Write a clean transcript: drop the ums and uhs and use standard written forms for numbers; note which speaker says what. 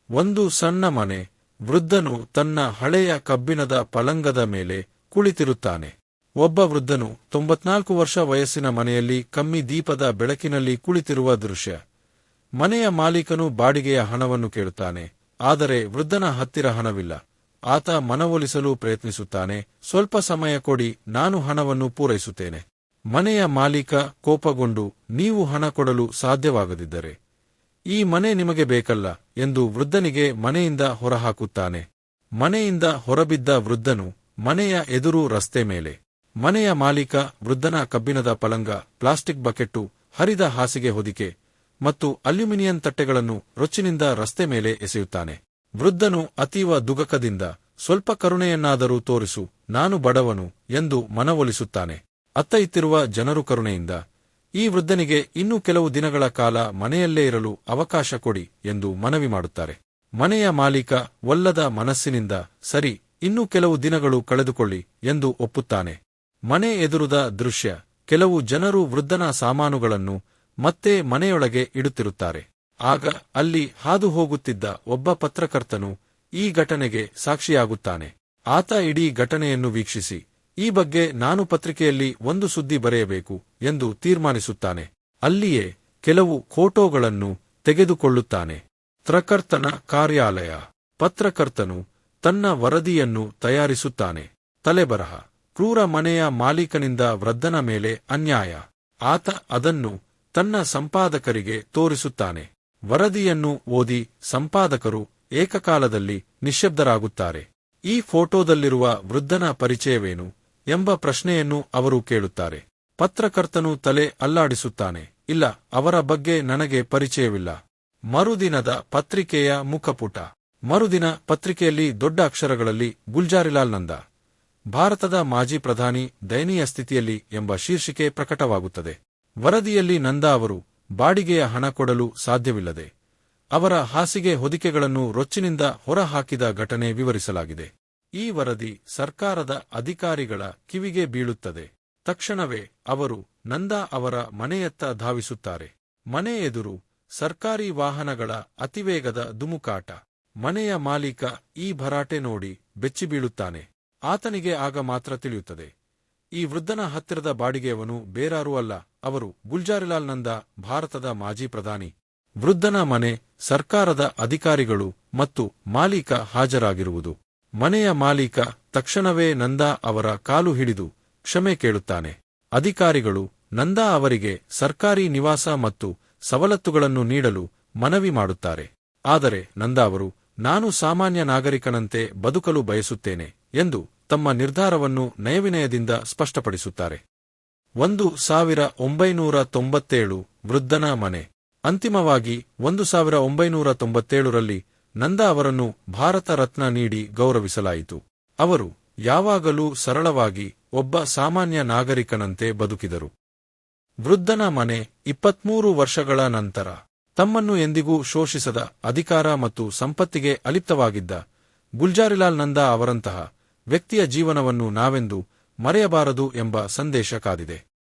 Speaker 1: ಒಂದು ಸಣ್ಣ ಮನೆ. ವೃದ್ಧನು ತನ್ನ ಹಳೆಯ ಕಬ್ಬಿಣದ ಪಲಂಗದ ಮೇಲೆ ಕುಳಿತಿರುತ್ತಾನೆ. ಒಬ್ಬ ವೃದ್ಧನು 94 ವರ್ಷ ವಯಸ್ಸಿನ ಮನೆಯಲ್ಲಿ ಕಮ್ಮಿ ದೀಪದ ಬೆಳಕಿನಲ್ಲಿ ಕುಳಿತಿರುವ ದೃಶ್ಯ. ಮನೆಯ ಮಾಲೀಕನು ಬಾಡಿಗೆಯ ಹಣವನ್ನು ಕೇಳುತ್ತಾನೆ, ಆದರೆ ವೃದ್ಧನ ಹತ್ತಿರ ಹಣವಿಲ್ಲ. ಆತ ಮನವೊಲಿಸಲು ಪ್ರಯತ್ನಿಸುತ್ತಾನೆ. ಸ್ವಲ್ಪ ಸಮಯ ಕೊಡಿ, ನಾನು ಹಣವನ್ನು ಪೂರೈಸುತ್ತೇನೆ. ಮನೆಯ ಮಾಲೀಕ ಕೋಪಗೊಂಡು, ನೀವು ಹಣ ಕೊಡಲು ಸಾಧ್ಯವಾಗದಿದ್ದರೆ ಈ ಮನೆ ನಿಮಗೆ ಬೇಕಲ್ಲ ಎಂದು ವೃದ್ಧನಿಗೆ ಮನೆಯಿಂದ ಹೊರಹಾಕುತ್ತಾನೆ. ಮನೆಯಿಂದ ಹೊರಬಿದ್ದ ವೃದ್ಧನು ಮನೆಯ ಎದುರು ರಸ್ತೆ ಮೇಲೆ. ಮನೆಯ ಮಾಲೀಕ ವೃದ್ಧನ ಕಬ್ಬಿಣದ ಪಲಂಗ, ಪ್ಲಾಸ್ಟಿಕ್ ಬಕೆಟ್ಟು, ಹರಿದ ಹಾಸಿಗೆ ಹೊದಿಕೆ ಮತ್ತು ಅಲ್ಯೂಮಿನಿಯಂ ತಟ್ಟೆಗಳನ್ನು ರೊಚ್ಚಿನಿಂದ ರಸ್ತೆ ಮೇಲೆ ಎಸೆಯುತ್ತಾನೆ. ವೃದ್ಧನು ಅತೀವ ದುಗಕದಿಂದ, ಸ್ವಲ್ಪ ಕರುಣೆಯನ್ನಾದರೂ ತೋರಿಸು, ನಾನು ಬಡವನು ಎಂದು ಮನವೊಲಿಸುತ್ತಾನೆ. ಅತ್ತ ಇತ್ತಿರುವ ಜನರು ಕರುಣೆಯಿಂದ, ಈ ವೃದ್ಧನಿಗೆ ಇನ್ನೂ ಕೆಲವು ದಿನಗಳ ಕಾಲ ಮನೆಯಲ್ಲೇ ಇರಲು ಅವಕಾಶ ಕೊಡಿ ಎಂದು ಮನವಿ ಮಾಡುತ್ತಾರೆ. ಮನೆಯ ಮಾಲೀಕ ಒಲ್ಲದ ಮನಸ್ಸಿನಿಂದ, ಸರಿ, ಇನ್ನೂ ಕೆಲವು ದಿನಗಳು ಕಳೆದುಕೊಳ್ಳಿ ಎಂದು ಒಪ್ಪುತ್ತಾನೆ. ಮನೆ ಎದುರುದ ದೃಶ್ಯ. ಕೆಲವು ಜನರು ವೃದ್ಧನ ಸಾಮಾನುಗಳನ್ನು ಮತ್ತೆ ಮನೆಯೊಳಗೆ ಇಡುತ್ತಿರುತ್ತಾರೆ. ಆಗ ಅಲ್ಲಿ ಹಾದು ಹೋಗುತ್ತಿದ್ದ ಒಬ್ಬ ಪತ್ರಕರ್ತನು ಈ ಘಟನೆಗೆ ಸಾಕ್ಷಿಯಾಗುತ್ತಾನೆ. ಆತ ಇಡೀ ಘಟನೆಯನ್ನು ವೀಕ್ಷಿಸಿ, ಈ ಬಗ್ಗೆ ನಾನು ಪತ್ರಿಕೆಯಲ್ಲಿ ಒಂದು ಸುದ್ದಿ ಬರೆಯಬೇಕು ಎಂದು ತೀರ್ಮಾನಿಸುತ್ತಾನೆ. ಅಲ್ಲಿಯೇ ಕೆಲವು ಫೋಟೋಗಳನ್ನು ತೆಗೆದುಕೊಳ್ಳುತ್ತಾನೆ. ಪತ್ರಕರ್ತನ ಕಾರ್ಯಾಲಯ. ಪತ್ರಕರ್ತನು ತನ್ನ ವರದಿಯನ್ನು ತಯಾರಿಸುತ್ತಾನೆ. ತಲೆಬರಹ: ಕ್ರೂರ ಮನೆಯ ಮಾಲೀಕನಿಂದ ವೃದ್ಧನ ಮೇಲೆ ಅನ್ಯಾಯ. ಆತ ಅದನ್ನು ತನ್ನ ಸಂಪಾದಕರಿಗೆ ತೋರಿಸುತ್ತಾನೆ. ವರದಿಯನ್ನು ಓದಿ ಸಂಪಾದಕರು ಏಕಕಾಲದಲ್ಲಿ ನಿಶ್ಶಬ್ದರಾಗುತ್ತಾರೆ. ಈ ಫೋಟೋದಲ್ಲಿರುವ ವೃದ್ಧನ ಪರಿಚಯವೇನು ಎಂಬ ಪ್ರಶ್ನೆಯನ್ನು ಅವರು ಕೇಳುತ್ತಾರೆ. ಪತ್ರಕರ್ತನು ತಲೆ ಅಲ್ಲಾಡಿಸುತ್ತಾನೆ. ಇಲ್ಲ, ಅವರ ಬಗ್ಗೆ ನನಗೆ ಪರಿಚಯವಿಲ್ಲ. ಮರುದಿನದ ಪತ್ರಿಕೆಯ ಮುಖಪುಟ. ಮರುದಿನ ಪತ್ರಿಕೆಯಲ್ಲಿ ದೊಡ್ಡ ಅಕ್ಷರಗಳಲ್ಲಿ ಗುಲ್ಜಾರಿಲಾಲ್ ನಂದಾ, ಭಾರತದ ಮಾಜಿ ಪ್ರಧಾನಿ, ದಯನೀಯ ಸ್ಥಿತಿಯಲ್ಲಿ ಎಂಬ ಶೀರ್ಷಿಕೆ ಪ್ರಕಟವಾಗುತ್ತದೆ. ವರದಿಯಲ್ಲಿ ನಂದಾ ಅವರು ಬಾಡಿಗೆಯ ಹಣ ಕೊಡಲು ಸಾಧ್ಯವಿಲ್ಲದೆ ಅವರ ಹಾಸಿಗೆ ಹೊದಿಕೆಗಳನ್ನು ರೊಚ್ಚಿನಿಂದ ಹೊರಹಾಕಿದ ಘಟನೆ ವಿವರಿಸಲಾಗಿದೆ. ಈ ವರದಿ ಸರ್ಕಾರದ ಅಧಿಕಾರಿಗಳ ಕಿವಿಗೆ ಬೀಳುತ್ತದೆ. ತಕ್ಷಣವೇ ಅವರು ನಂದಾ ಅವರ ಮನೆಯತ್ತ ಧಾವಿಸುತ್ತಾರೆ. ಮನೆ ಎದುರು ಸರ್ಕಾರಿ ವಾಹನಗಳ ಅತಿವೇಗದ ಧುಮುಕಾಟ. ಮನೆಯ ಮಾಲೀಕ ಈ ಭರಾಟೆ ನೋಡಿ ಬೆಚ್ಚಿಬೀಳುತ್ತಾನೆ. ಆತನಿಗೆ ಆಗ ಮಾತ್ರ ತಿಳಿಯುತ್ತದೆ, ಈ ವೃದ್ಧನ ಹತ್ತಿರದ ಬಾಡಿಗೆಯವನು ಬೇರಾರೂ ಅಲ್ಲ, ಅವರು ಗುಲ್ಜಾರಿಲಾಲ್ ನಂದಾ, ಭಾರತದ ಮಾಜಿ ಪ್ರಧಾನಿ. ವೃದ್ಧನ ಮನೆ, ಸರ್ಕಾರದ ಅಧಿಕಾರಿಗಳು ಮತ್ತು ಮಾಲೀಕ ಹಾಜರಾಗಿರುವುದು. ಮನೆಯ ಮಾಲೀಕ ತಕ್ಷಣವೇ ನಂದಾ ಅವರ ಕಾಲು ಹಿಡಿದು ಕ್ಷಮೆ ಕೇಳುತ್ತಾನೆ. ಅಧಿಕಾರಿಗಳು ನಂದಾ ಅವರಿಗೆ ಸರ್ಕಾರಿ ನಿವಾಸ ಮತ್ತು ಸವಲತ್ತುಗಳನ್ನು ನೀಡಲು ಮನವಿ ಮಾಡುತ್ತಾರೆ. ಆದರೆ ನಂದಾ ಅವರು, ನಾನು ಸಾಮಾನ್ಯ ನಾಗರಿಕನಂತೆ ಬದುಕಲು ಬಯಸುತ್ತೇನೆ ಎಂದು ತಮ್ಮ ನಿರ್ಧಾರವನ್ನು ನಯವಿನಯದಿಂದ ಸ್ಪಷ್ಟಪಡಿಸುತ್ತಾರೆ. 1997 ವೃದ್ಧನ ಮನೆ. ಅಂತಿಮವಾಗಿ 1997ರಲ್ಲಿ ನಂದಾ ಅವರನ್ನು ಭಾರತ ರತ್ನ ನೀಡಿ ಗೌರವಿಸಲಾಯಿತು. ಅವರು ಯಾವಾಗಲೂ ಸರಳವಾಗಿ ಒಬ್ಬ ಸಾಮಾನ್ಯ ನಾಗರಿಕನಂತೆ ಬದುಕಿದರು. ವೃದ್ಧನ ಮನೆ. 23 ವರ್ಷಗಳ ನಂತರ ತಮ್ಮನ್ನು ಎಂದಿಗೂ ಶೋಷಿಸದ, ಅಧಿಕಾರ ಮತ್ತು ಸಂಪತ್ತಿಗೆ ಅಲಿಪ್ತವಾಗಿದ್ದ ಗುಲ್ಜಾರಿಲಾಲ್ ನಂದಾ ಅವರಂತಹ ವ್ಯಕ್ತಿಯ ಜೀವನವನ್ನು ನಾವೆಂದೂ ಮರೆಯಬಾರದು ಎಂಬ ಸಂದೇಶ ಕಾದಿದೆ.